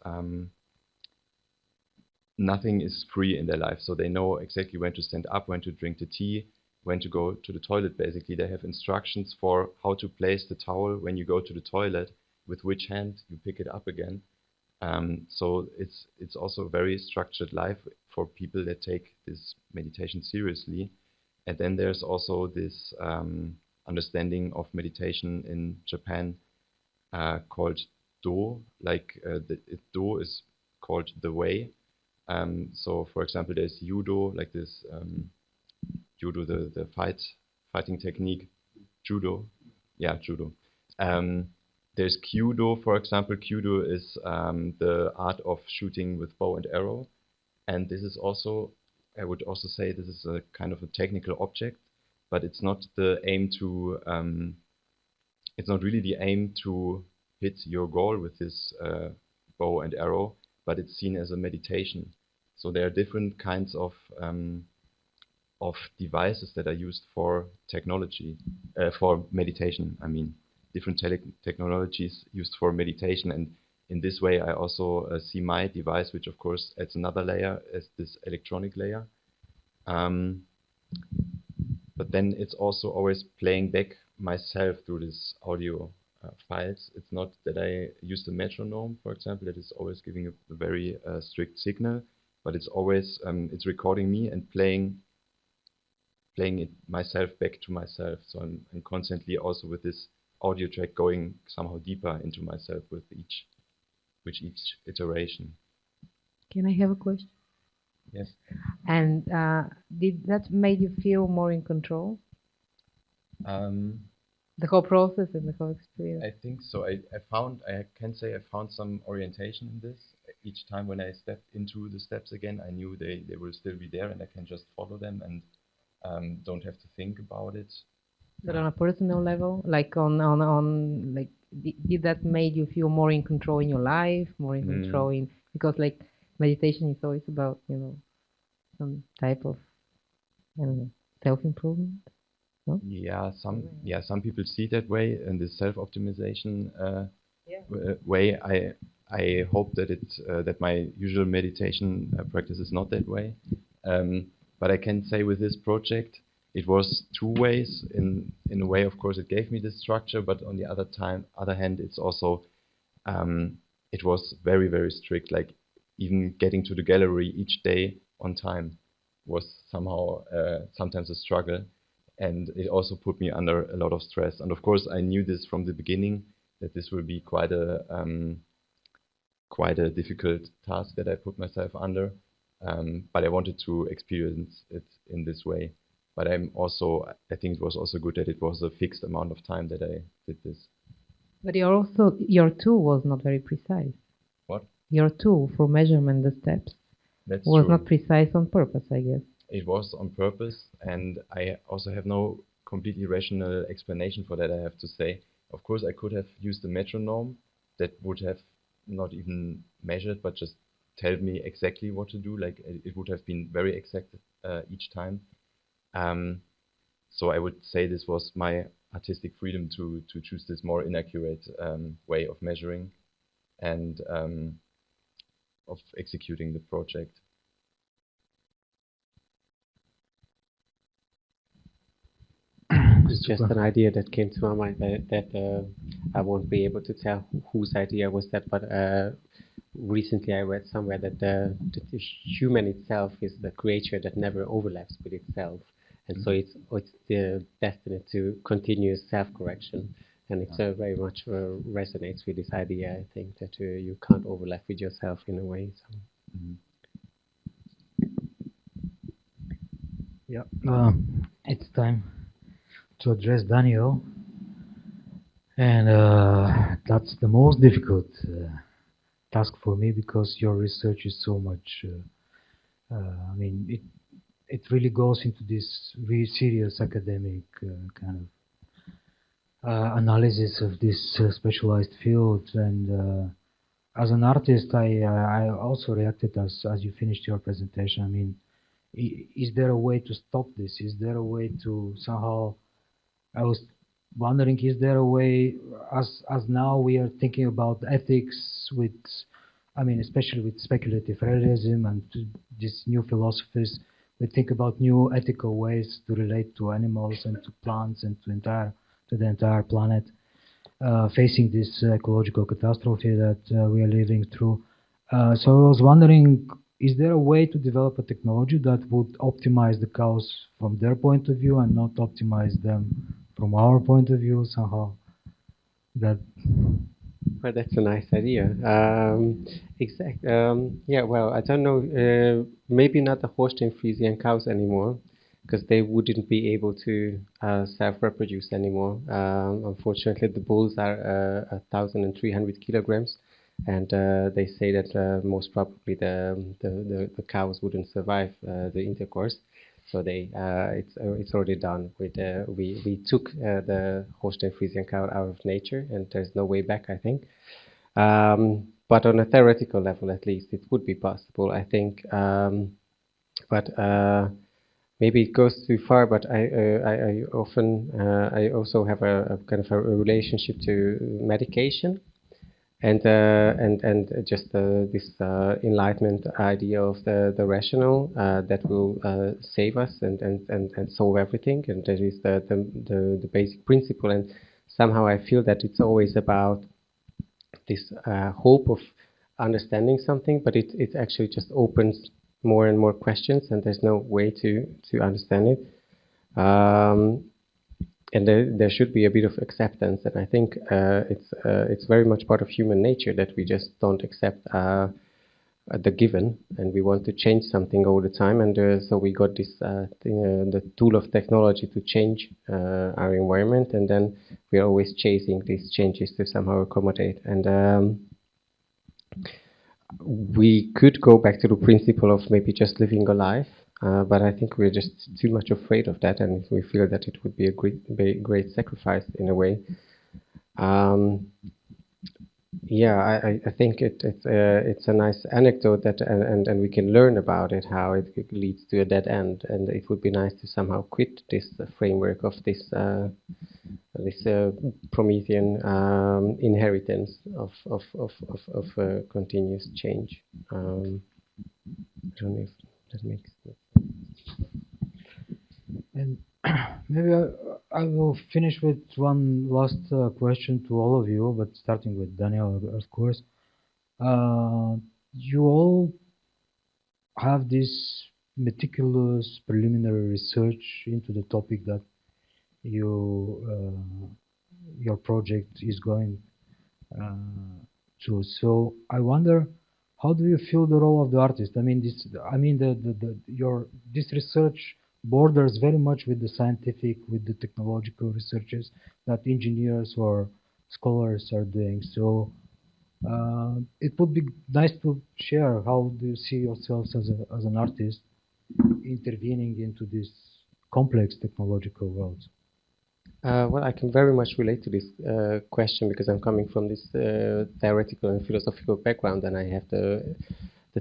free in their life. So they know exactly when to stand up, when to drink the tea, when to go to the toilet. Basically, they have instructions for how to place the towel when you go to the toilet, with which hand you pick it up again. So it's also a very structured life for people that take this meditation seriously. And then there's also this understanding of meditation in Japan called Do. Like Do is called the way. So, for example, there's Judo, like this Judo, the fighting technique. Judo, yeah, Judo. There's Kyudo, for example. Kyudo is the art of shooting with bow and arrow, and this is also, I would also say, this is a kind of a technical object, but it's not the aim to. It's not really the aim to hit your goal with this bow and arrow, but it's seen as a meditation. So there are different kinds of devices that are used for technology, for meditation. I mean, different technologies used for meditation, and in this way, I also see my device, which of course adds another layer as this electronic layer. But then it's also always playing back myself through this audio files. It's not that I use the metronome, for example, that is always giving a very strict signal, but it's always it's recording me and playing it myself back to myself. So I'm constantly also with this audio track going somehow deeper into myself with each iteration. Can I have a question? Yes. And did that made you feel more in control? The whole process and the whole experience. I think so. I can say I found some orientation in this. each time when I stepped into the steps again, I knew they will still be there and I can just follow them and don't have to think about it. But on a personal level, like on like, did that made you feel more in control in your life, more in control in, because like meditation is always about, you know, some type of, I don't know, self-improvement? No? Yeah, some people see it that way in the self-optimization way. I hope that that my usual meditation practice is not that way. But I can say with this project, it was two ways. In a way, of course, it gave me this structure, but on the other hand, it's also it was very, very strict. Like even getting to the gallery each day on time was somehow sometimes a struggle, and it also put me under a lot of stress. And of course, I knew this from the beginning that this will be quite a difficult task that I put myself under. But I wanted to experience it in this way. But I think it was also good that it was a fixed amount of time that I did this. But your tool was not very precise. What? Your tool for measurement the steps was not precise on purpose, I guess. It was on purpose, and I also have no completely rational explanation for that, I have to say. Of course, I could have used a metronome that would have not even measured, but just tell me exactly what to do. Like it would have been very exact each time. So I would say this was my artistic freedom to choose this more inaccurate way of measuring and of executing the project. It's just an idea that came to my mind that I won't be able to tell whose idea was that, but recently I read somewhere that the human itself is the creature that never overlaps with itself, and so it's destined to continuous self-correction, and it very much resonates with this idea. I think that you can't overlap with yourself in a way. So. Yeah, it's time to address Daniel, and that's the most difficult task for me, because your research is so much I mean, it really goes into this very serious academic kind of analysis of this specialized field, and as an artist I also reacted as you finished your presentation. I mean, is there a way to stop this? Is there a way to somehow, I was wondering, is there a way, as now we are thinking about ethics with, I mean, especially with speculative realism and these new philosophies, we think about new ethical ways to relate to animals and to plants and to the entire planet, facing this ecological catastrophe that we are living through. So I was wondering, is there a way to develop a technology that would optimize the cows from their point of view and not optimize them from our point of view somehow? Well, that's a nice idea. Yeah, well, I don't know. Maybe not the Holstein Friesian cows anymore, because they wouldn't be able to self-reproduce anymore. Unfortunately, the bulls are 1,300 kilograms. And they say that most probably the cows wouldn't survive the intercourse, so it's already done. We took the Holstein Friesian cow out of nature, and there's no way back, I think. But on a theoretical level, at least, it would be possible, I think. But maybe it goes too far. But I also have a kind of a relationship to medication. And just this enlightenment idea of the rational that will save us and solve everything, and that is the basic principle. And somehow I feel that it's always about this hope of understanding something, but it actually just opens more and more questions, and there's no way to understand it. And there should be a bit of acceptance, and I think it's very much part of human nature that we just don't accept the given, and we want to change something all the time. And so we got this the tool of technology to change our environment, and then we're always chasing these changes to somehow accommodate. And we could go back to the principle of maybe just living a life, but I think we're just too much afraid of that, and we feel that it would be a great sacrifice in a way. Yeah, I think it's a nice anecdote that and we can learn about it, how it leads to a dead end, and it would be nice to somehow quit this framework of this Promethean inheritance of continuous change. I don't know if that makes sense. And maybe I will finish with one last question to all of you, but starting with Daniel, of course. You all have this meticulous preliminary research into the topic that your project is going to. So I wonder, how do you feel the role of the artist? I mean, this research borders very much with the scientific, with the technological researches that engineers or scholars are doing. So it would be nice to share how do you see yourselves as an artist intervening into this complex technological world. Well, I can very much relate to this question because I'm coming from this theoretical and philosophical background, and I have the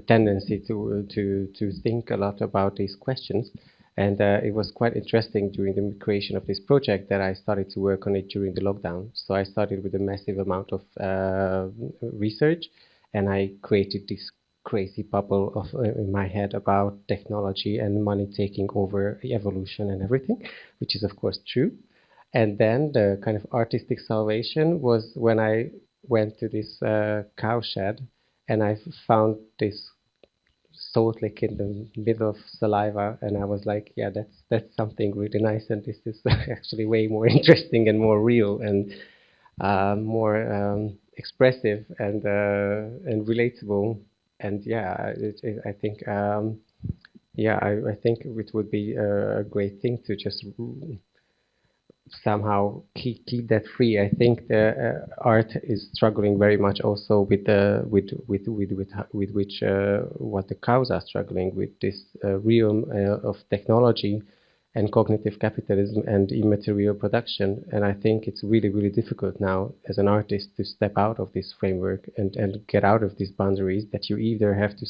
tendency to think a lot about these questions. And it was quite interesting during the creation of this project that I started to work on it during the lockdown. So I started with a massive amount of research, and I created this crazy bubble of in my head about technology and money taking over evolution and everything, which is of course true. And then the kind of artistic salvation was when I went to this cow shed and I found this salt lick in the middle of saliva, and I was like, yeah, that's something really nice, and this is actually way more interesting and more real and more expressive and relatable. And yeah, I think I think it would be a great thing to just somehow keep that free. I think the art is struggling very much also with which what the cows are struggling with, this realm of technology and cognitive capitalism and immaterial production. And I think it's really, really difficult now as an artist to step out of this framework and get out of these boundaries, that you either have to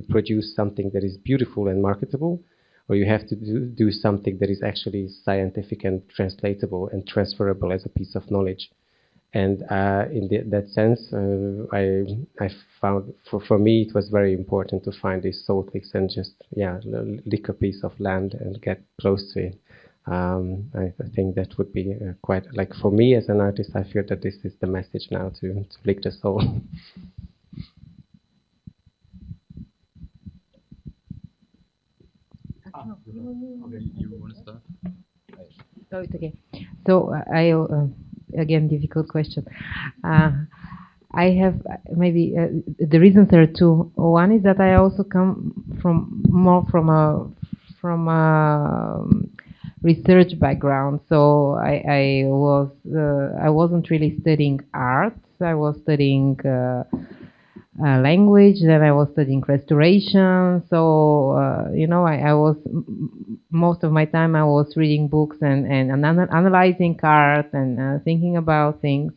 produce something that is beautiful and marketable, or you have to do something that is actually scientific and translatable and transferable as a piece of knowledge. And in that sense, I found, for me, it was very important to find these salt licks and just, lick a piece of land and get close to it. I think that would be quite, like, for me as an artist, I feel that this is the message now, to lick the soul. Okay, you want to start? So it's okay. So I again, difficult question. I have maybe the reasons are two. One is that I also come from a research background. So I wasn't really studying art. I was studying language, then I was studying restoration. So, I was, most of my time I was reading books and analyzing art and thinking about things.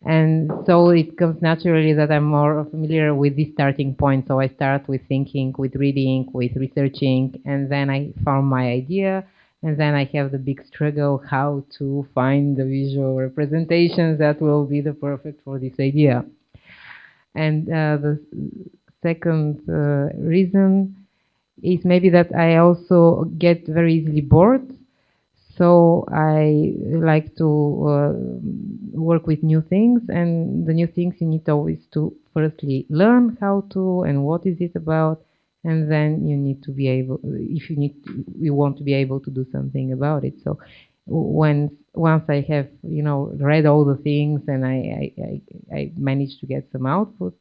And so it comes naturally that I'm more familiar with this starting point. So I start with thinking, with reading, with researching, and then I found my idea. And then I have the big struggle how to find the visual representations that will be the perfect for this idea. And the second reason is maybe that I also get very easily bored. So I like to work with new things, and the new things you need always to firstly learn how to and what is it about, and then you need to be able, if you want to be able to do something about it. So once I have read all the things and I manage to get some output,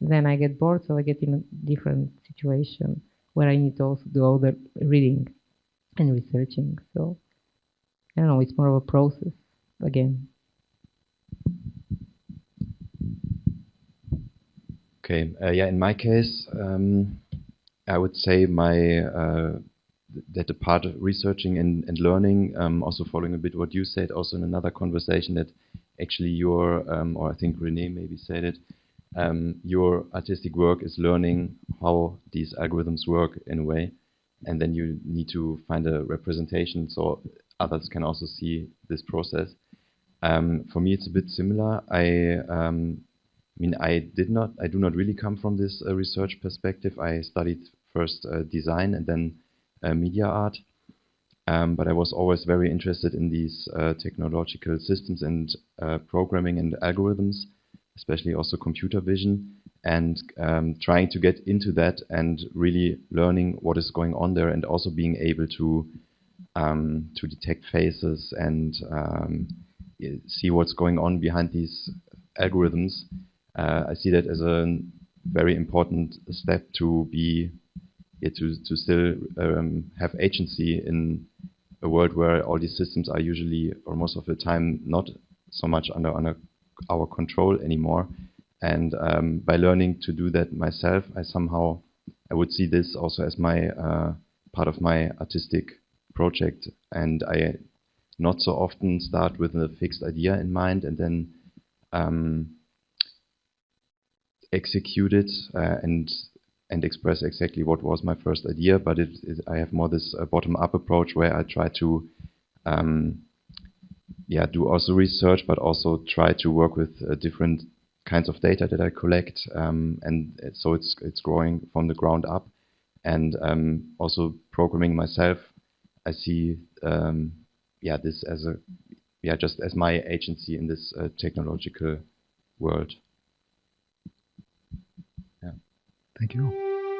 then I get bored, so I get in a different situation where I need to also do all the reading and researching. So I don't know, it's more of a process again. Okay. Yeah. In my case, I would say that the part of researching and learning, also following a bit what you said, also in another conversation, that actually your, or I think Renee maybe said it, your artistic work is learning how these algorithms work in a way, and then you need to find a representation so others can also see this process. For me, it's a bit similar. I mean, I do not really come from this research perspective. I studied first design and then media art, but I was always very interested in these technological systems and programming and algorithms, especially also computer vision, and trying to get into that and really learning what is going on there, and also being able to detect faces and see what's going on behind these algorithms. I see that as a very important step to be to still have agency in a world where all these systems are usually, or most of the time, not so much under our control anymore. And by learning to do that myself, I would see this also as my part of my artistic project. And I not so often start with a fixed idea in mind and then execute it and express exactly what was my first idea. But I have more this bottom-up approach where I try to do also research, but also try to work with different kinds of data that I collect, and so it's growing from the ground up. And also programming myself, I see this as just as my agency in this technological world. Thank you.